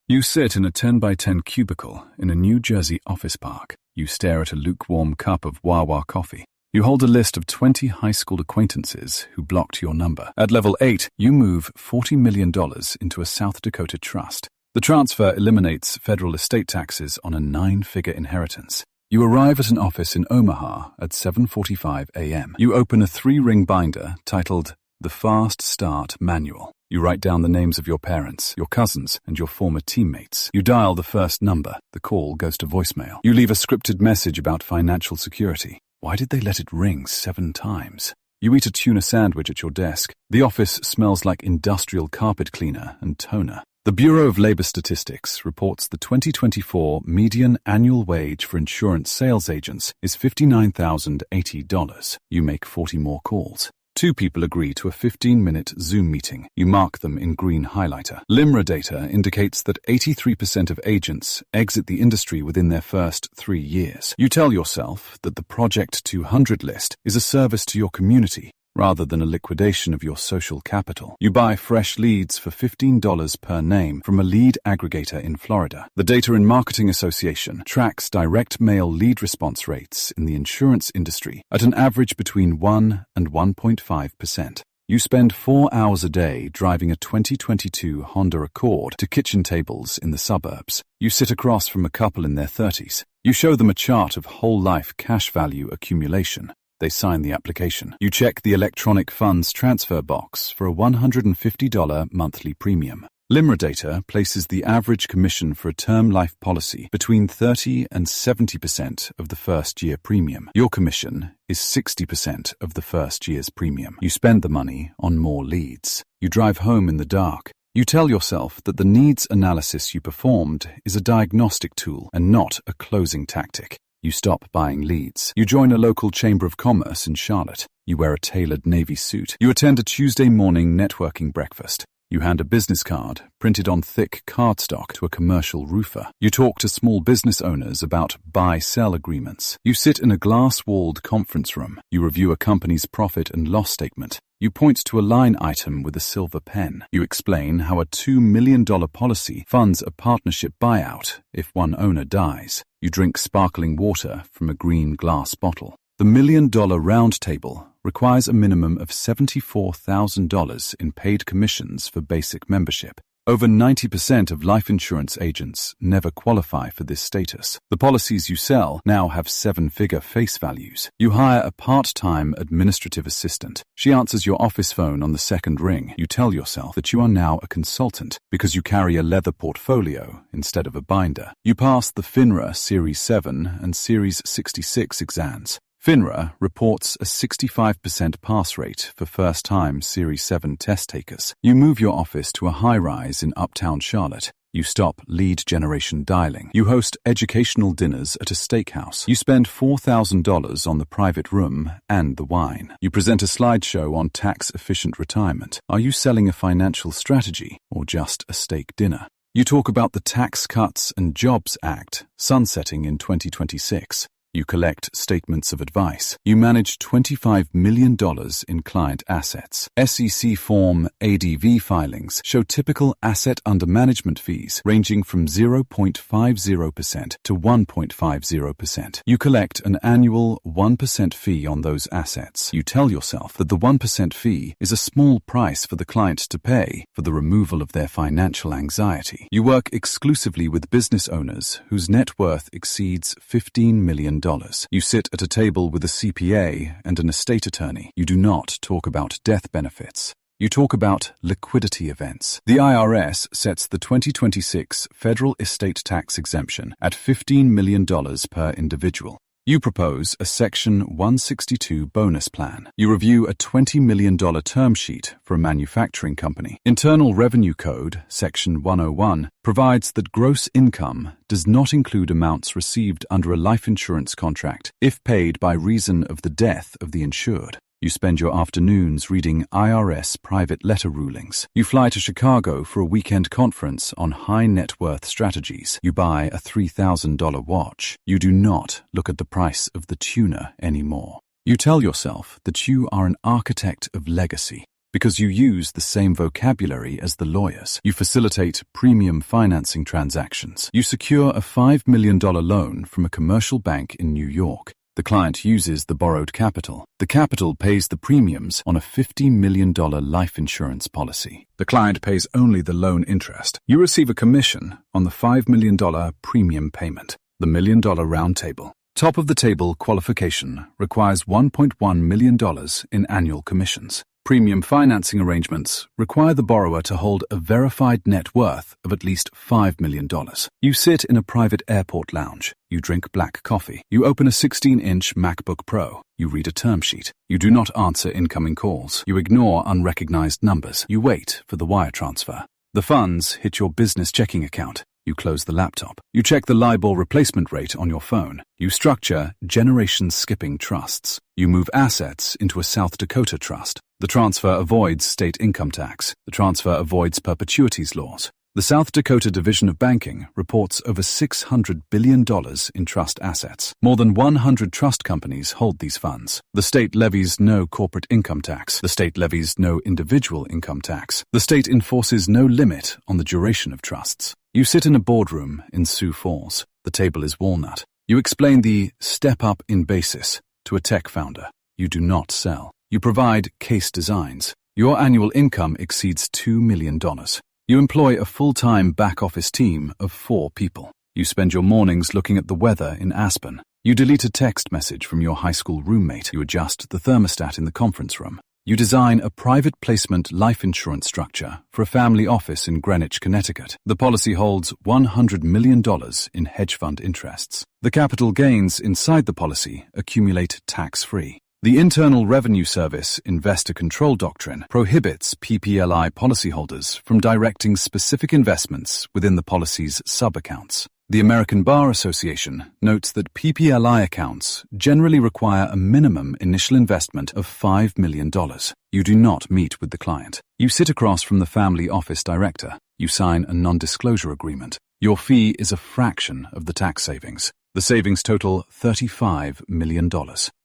You sit in a 10 by 10 cubicle in a New Jersey office park. You stare at a lukewarm cup of Wawa coffee. You hold a list of 20 high school acquaintances who blocked your number. At level 8, you move $40 million into a South Dakota trust. The transfer eliminates federal estate taxes on a 9-figure inheritance. You arrive at an office in Omaha at 7:45 a.m. You open a 3-ring binder titled The Fast Start Manual. You write down the names of your parents, your cousins, and your former teammates. You dial the first number. The call goes to voicemail. You leave a scripted message about financial security. Why did they let it ring 7 times? You eat a tuna sandwich at your desk. The office smells like industrial carpet cleaner and toner. The Bureau of Labor Statistics reports the 2024 median annual wage for insurance sales agents is $59,080. You make 40 more calls. 2 people agree to a 15-minute Zoom meeting. You mark them in green highlighter. LIMRA data indicates that 83% of agents exit the industry within their first 3 years. You tell yourself that the Project 200 list is a service to your community rather than a liquidation of your social capital. You buy fresh leads for $15 per name from a lead aggregator in Florida. The Data and Marketing Association tracks direct mail lead response rates in the insurance industry at an average between 1 and 1.5%. You spend 4 hours a day driving a 2022 Honda Accord to kitchen tables in the suburbs. You sit across from a couple in their 30s. You show them a chart of whole life cash value accumulation. They sign the application. You check the electronic funds transfer box for a $150 monthly premium. LIMRA data places the average commission for a term life policy between 30 and 70% of the first year premium. Your commission is 60% of the first year's premium. You spend the money on more leads. You drive home in the dark. You tell yourself that the needs analysis you performed is a diagnostic tool and not a closing tactic. You stop buying leads. You join a local chamber of commerce in Charlotte. You wear a tailored navy suit. You attend a Tuesday morning networking breakfast. You hand a business card, printed on thick cardstock, to a commercial roofer. You talk to small business owners about buy-sell agreements. You sit in a glass-walled conference room. You review a company's profit and loss statement. You point to a line item with a silver pen. You explain how a $2 million policy funds a partnership buyout if one owner dies. You drink sparkling water from a green glass bottle. The $1 Million Round Table requires a minimum of $74,000 in paid commissions for basic membership. Over 90% of life insurance agents never qualify for this status. The policies you sell now have 7-figure face values. You hire a part-time administrative assistant. She answers your office phone on the second ring. You tell yourself that you are now a consultant because you carry a leather portfolio instead of a binder. You pass the FINRA Series 7 and Series 66 exams. FINRA reports a 65% pass rate for first-time Series 7 test takers. You move your office to a high-rise in uptown Charlotte. You stop lead generation dialing. You host educational dinners at a steakhouse. You spend $4,000 on the private room and the wine. You present a slideshow on tax-efficient retirement. Are you selling a financial strategy or just a steak dinner? You talk about the Tax Cuts and Jobs Act sunsetting in 2026. You collect statements of advice. You manage $25 million in client assets. SEC Form ADV filings show typical asset under management fees ranging from 0.50% to 1.50%. You collect an annual 1% fee on those assets. You tell yourself that the 1% fee is a small price for the client to pay for the removal of their financial anxiety. You work exclusively with business owners whose net worth exceeds $15 million. You sit at a table with a CPA and an estate attorney. You do not talk about death benefits. You talk about liquidity events. The IRS sets the 2026 federal estate tax exemption at $15 million per individual. You propose a Section 162 bonus plan. You review a $20 million term sheet for a manufacturing company. Internal Revenue Code, Section 101, provides that gross income does not include amounts received under a life insurance contract if paid by reason of the death of the insured. You spend your afternoons reading IRS private letter rulings. You fly to Chicago for a weekend conference on high net worth strategies. You buy a $3,000 watch. You do not look at the price of the tuna anymore. You tell yourself that you are an architect of legacy. because you use the same vocabulary as the lawyers. You facilitate premium financing transactions. You secure a $5 million loan from a commercial bank in New York. The client uses the borrowed capital. The capital pays the premiums on a $50 million life insurance policy. The client pays only the loan interest. You receive a commission on the $5 million premium payment. The $1 million round table. Top of the table qualification requires $1.1 million in annual commissions. Premium financing arrangements require the borrower to hold a verified net worth of at least $5 million. You sit in a private airport lounge. You drink black coffee. You open a 16-inch MacBook Pro. You read a term sheet. You do not answer incoming calls. You ignore unrecognized numbers. You wait for the wire transfer. The funds hit your business checking account. You close the laptop. You check the LIBOR replacement rate on your phone. You structure generation-skipping trusts. You move assets into a South Dakota trust. The transfer avoids state income tax. The transfer avoids perpetuities laws. The South Dakota Division of Banking reports over $600 billion in trust assets. More than 100 trust companies hold these funds. The state levies no corporate income tax. The state levies no individual income tax. The state enforces no limit on the duration of trusts. You sit in a boardroom in Sioux Falls. The table is walnut. You explain the step up in basis to a tech founder. You do not sell. You provide case designs. Your annual income exceeds $2 million. You employ a full-time back-office team of 4 people. You spend your mornings looking at the weather in Aspen. You delete a text message from your high school roommate. You adjust the thermostat in the conference room. You design a private placement life insurance structure for a family office in Greenwich, Connecticut. The policy holds $100 million in hedge fund interests. The capital gains inside the policy accumulate tax-free. The Internal Revenue Service Investor Control Doctrine prohibits PPLI policyholders from directing specific investments within the policy's sub-accounts. The American Bar Association notes that PPLI accounts generally require a minimum initial investment of $5 million. You do not meet with the client. You sit across from the family office director. You sign a non-disclosure agreement. Your fee is a fraction of the tax savings. The savings total $35 million.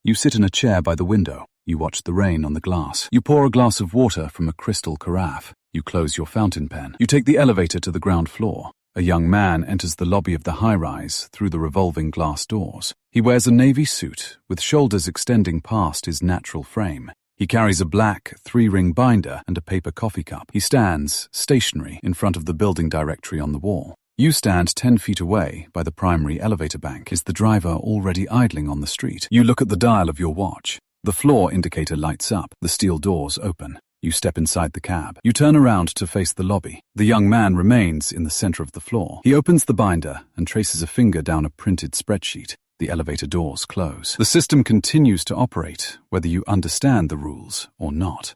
You sit in a chair by the window. You watch the rain on the glass. You pour a glass of water from a crystal carafe. You close your fountain pen. You take the elevator to the ground floor. A young man enters the lobby of the high-rise through the revolving glass doors. He wears a navy suit with shoulders extending past his natural frame. He carries a black 3-ring binder and a paper coffee cup. He stands, stationary, in front of the building directory on the wall. You stand 10 feet away by the primary elevator bank. Is the driver already idling on the street? You look at the dial of your watch. The floor indicator lights up. The steel doors open. You step inside the cab. You turn around to face the lobby. The young man remains in the center of the floor. He opens the binder and traces a finger down a printed spreadsheet. The elevator doors close. The system continues to operate, whether you understand the rules or not.